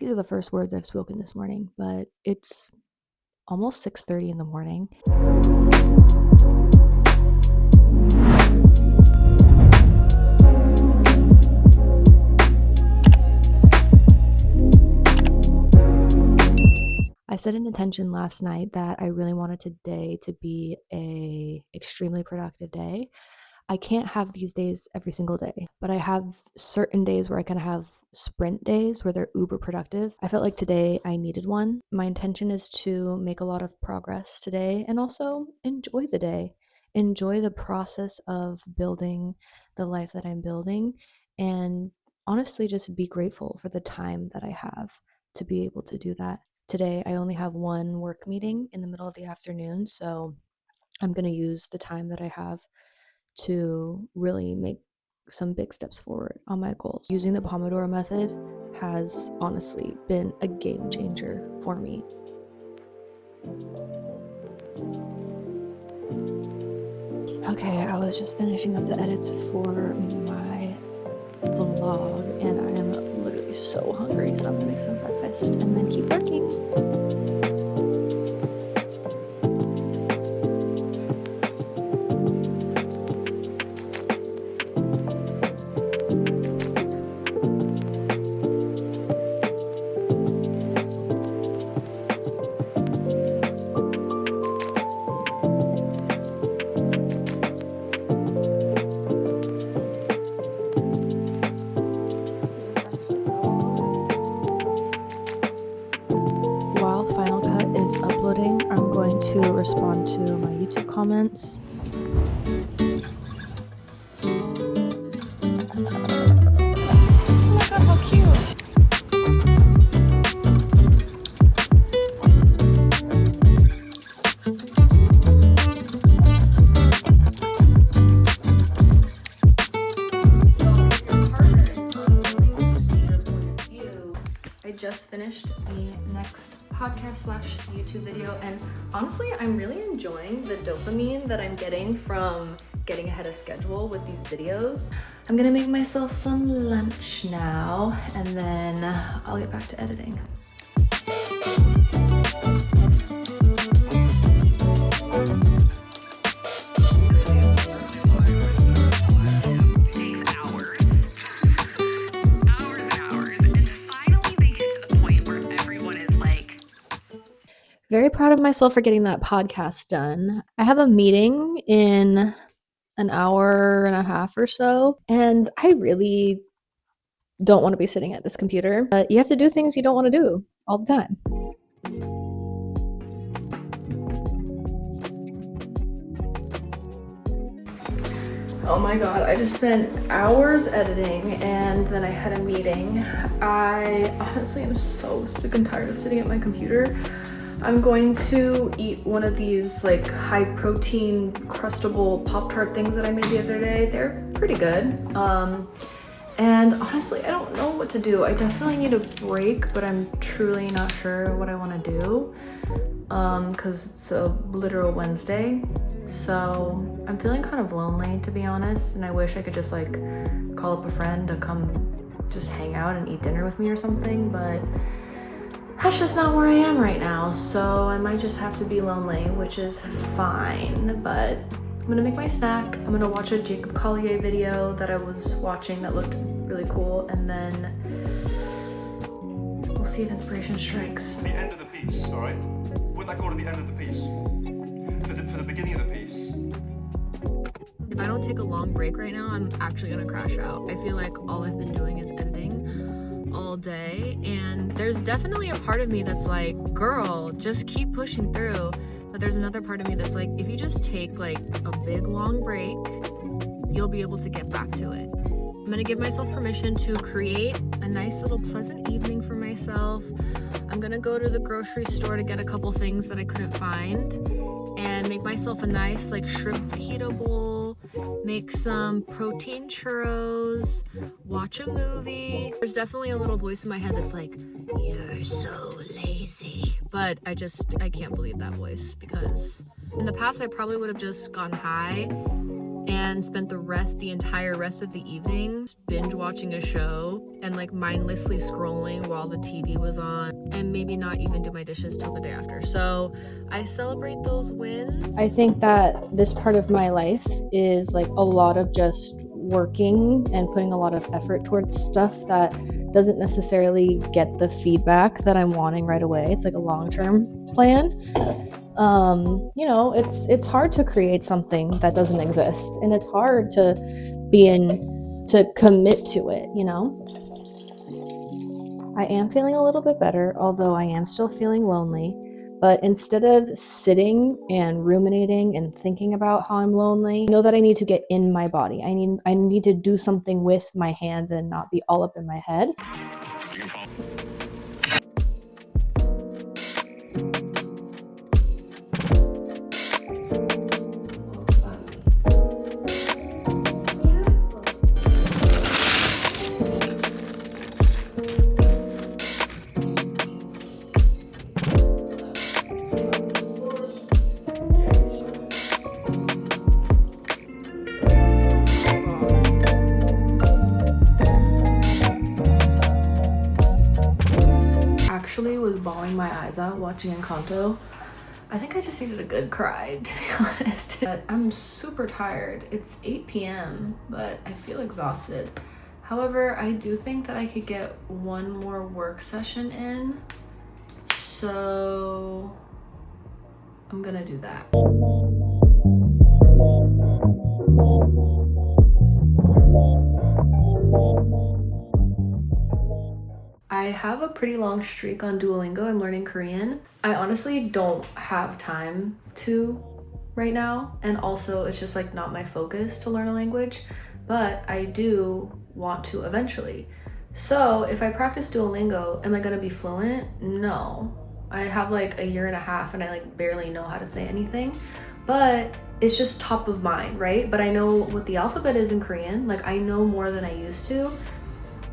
these are the first words I've spoken this morning, but it's almost 6:30 in the morning. I set an intention last night that I really wanted today to be a extremely productive day. I can't have these days every single day, but I have certain days where I kind of have sprint days where they're uber productive. I felt like today I needed one. My intention is to make a lot of progress today and also enjoy the day, enjoy the process of building the life that I'm building, and honestly just be grateful for the time that I have to be able to do that. Today, I only have one work meeting in the middle of the afternoon, so I'm going to use the time that I have to really make some big steps forward on my goals. Using the Pomodoro method has honestly been a game changer for me. Okay, I was just finishing up the edits for my vlog and I am literally so hungry, so I'm gonna make some breakfast and then keep working. While Final Cut is uploading, I'm going to respond to my YouTube comments. Oh my god, how cute! I just finished the next podcast / YouTube video, and honestly, I'm really enjoying the dopamine that I'm getting from getting ahead of schedule with these videos. I'm gonna make myself some lunch now, and then I'll get back to editing. Very proud of myself for getting that podcast done. I have a meeting in an hour and a half or so, and I really don't want to be sitting at this computer, but you have to do things you don't want to do all the time. Oh my god, I just spent hours editing and then I had a meeting. I honestly am so sick and tired of sitting at my computer. I'm going to eat one of these like high protein crustable Pop-Tart things that I made the other day. They're pretty good. And honestly, I don't know what to do. I definitely need a break, but I'm truly not sure what I want to do. Cause it's a literal Wednesday. So I'm feeling kind of lonely, to be honest. And I wish I could just like call up a friend to come just hang out and eat dinner with me or something, but that's just not where I am right now, so I might just have to be lonely, which is fine, but I'm gonna make my snack. I'm gonna watch a Jacob Collier video that I was watching that looked really cool, and then we'll see if inspiration strikes. The end of the piece, all right? What I call it the end of the piece. For the beginning of the piece. If I don't take a long break right now, I'm actually gonna crash out. I feel like all I've been doing is editing all day, and there's definitely a part of me that's like, girl, just keep pushing through. But there's another part of me that's like, if you just take like a big long break, you'll be able to get back to it. I'm gonna give myself permission to create a nice little pleasant evening for myself. I'm gonna go to the grocery store to get a couple things that I couldn't find and make myself a nice like shrimp fajita bowl, make some protein churros, watch a movie. There's definitely a little voice in my head that's like, you're so lazy. But I can't believe that voice, because in the past I probably would have just gone high and spent the entire rest of the evening binge watching a show and like mindlessly scrolling while the TV was on, and maybe not even do my dishes till the day after. So I celebrate those wins. I think that this part of my life is like a lot of just working and putting a lot of effort towards stuff that doesn't necessarily get the feedback that I'm wanting right away. It's like a long-term plan. You know, it's hard to create something that doesn't exist, and it's hard to commit to it, you know? I am feeling a little bit better, although I am still feeling lonely. But instead of sitting and ruminating and thinking about how I'm lonely, I know that I need to get in my body. I need to do something with my hands and not be all up in my head. Was bawling my eyes out watching Encanto. I think I just needed a good cry, to be honest. But I'm super tired. It's 8 p.m, but I feel exhausted. However, I do think that I could get one more work session in, so I'm gonna do that. I have a pretty long streak on Duolingo. I'm learning Korean. I honestly don't have time to right now, and also it's just like not my focus to learn a language, but I do want to eventually. So if I practice Duolingo, am I gonna be fluent? No. I have like 1.5 years and I like barely know how to say anything, but it's just top of mind, right? But I know what the alphabet is in Korean. Like I know more than I used to.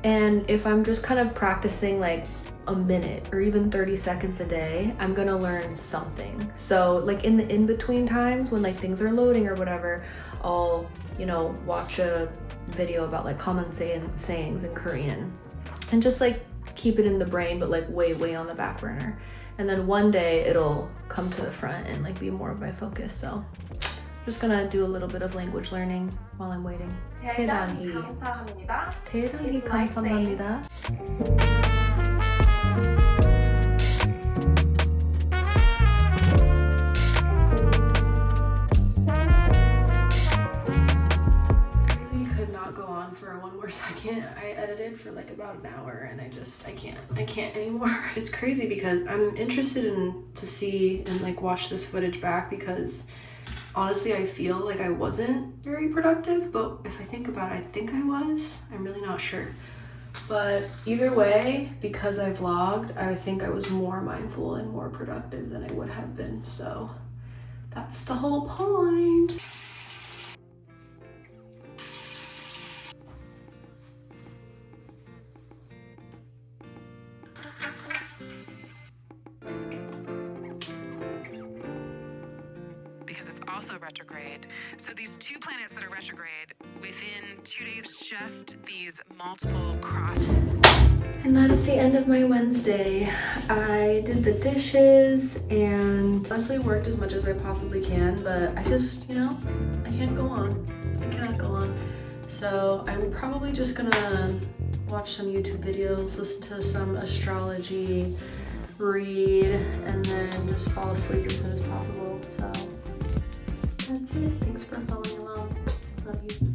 And if I'm just kind of practicing like a minute or even 30 seconds a day, I'm gonna learn something. So like in the in-between times when like things are loading or whatever, I'll, you know, watch a video about like common sayings in Korean and just like keep it in the brain, but like way on the back burner. And then one day it'll come to the front and like be more of my focus. So I'm just gonna do a little bit of language learning while I'm waiting. 대단히 감사합니다. 대단히 감사합니다. Really could not go on for one more second. I edited for like about an hour and I can't anymore. It's crazy because I'm interested to see and like watch this footage back, because honestly, I feel like I wasn't very productive, but if I think about it, I think I was. I'm really not sure. But either way, because I vlogged, I think I was more mindful and more productive than I would have been. So that's the whole point. Also retrograde. So these two planets that are retrograde, within 2 days, just these multiple cross. And that is the end of my Wednesday. I did the dishes and honestly worked as much as I possibly can, but I just, you know, I can't go on. I cannot go on. So I'm probably just gonna watch some YouTube videos, listen to some astrology, read, and then just fall asleep as soon as possible. So that's it. Thanks for following along. Love you.